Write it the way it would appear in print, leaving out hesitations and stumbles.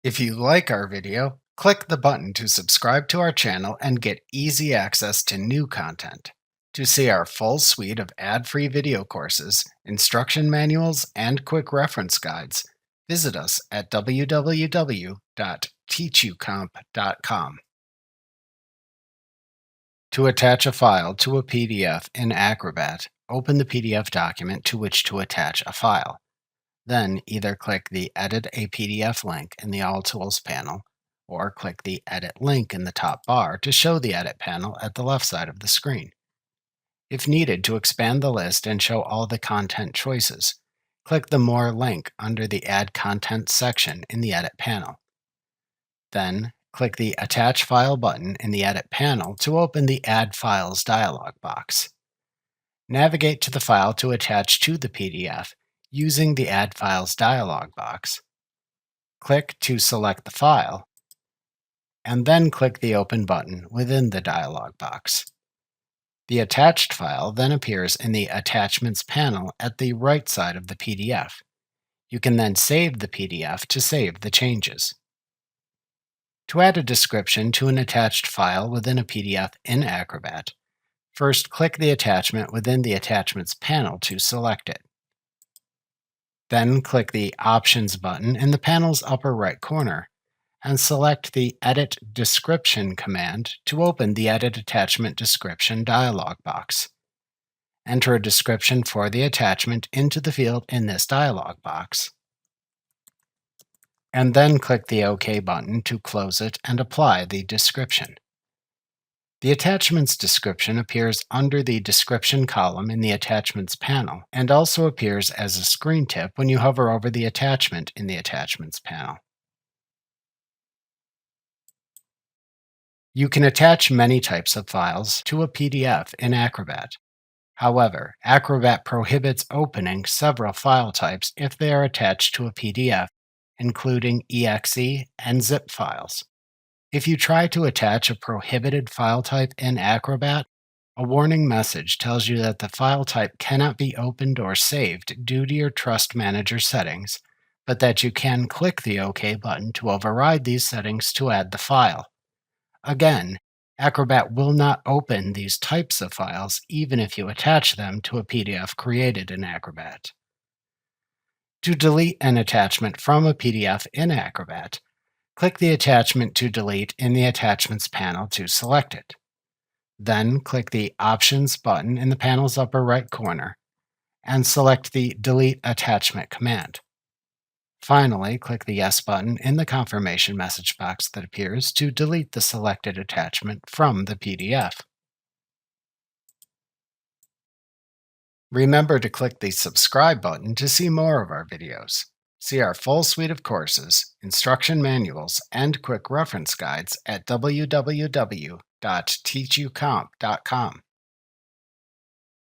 If you like our video, click the button to subscribe to our channel and get easy access to new content. To see our full suite of ad-free video courses, instruction manuals, and quick reference guides, visit us at www.teachucomp.com. To attach a file to a PDF in Acrobat, open the PDF document to which to attach a file. Then either click the Edit a PDF link in the All Tools panel, or click the Edit link in the top bar to show the Edit panel at the left side of the screen. If needed to expand the list and show all the content choices, click the More link under the Add Content section in the Edit panel. Then, click the Attach File button in the Edit panel to open the Add Files dialog box. Navigate to the file to attach to the PDF using the Add Files dialog box. Click to select the file, and then click the Open button within the dialog box. The attached file then appears in the Attachments panel at the right side of the PDF. You can then save the PDF to save the changes. To add a description to an attached file within a PDF in Acrobat, first click the attachment within the Attachments panel to select it. Then click the Options button in the panel's upper right corner and select the Edit Description command to open the Edit Attachment Description dialog box. Enter a description for the attachment into the field in this dialog box, and then click the OK button to close it and apply the description. The attachment's description appears under the Description column in the Attachments panel and also appears as a screen tip when you hover over the attachment in the Attachments panel. You can attach many types of files to a PDF in Acrobat. However, Acrobat prohibits opening several file types if they are attached to a PDF, including exe and zip files. If you try to attach a prohibited file type in Acrobat, a warning message tells you that the file type cannot be opened or saved due to your Trust Manager settings, but that you can click the OK button to override these settings to add the file. Again, Acrobat will not open these types of files even if you attach them to a PDF created in Acrobat. To delete an attachment from a PDF in Acrobat, click the Attachment to Delete in the Attachments panel to select it. Then click the Options button in the panel's upper right corner and select the Delete Attachment command. Finally, click the Yes button in the confirmation message box that appears to delete the selected attachment from the PDF. Remember to click the subscribe button to see more of our videos. See our full suite of courses, instruction manuals, and quick reference guides at www.teachucomp.com.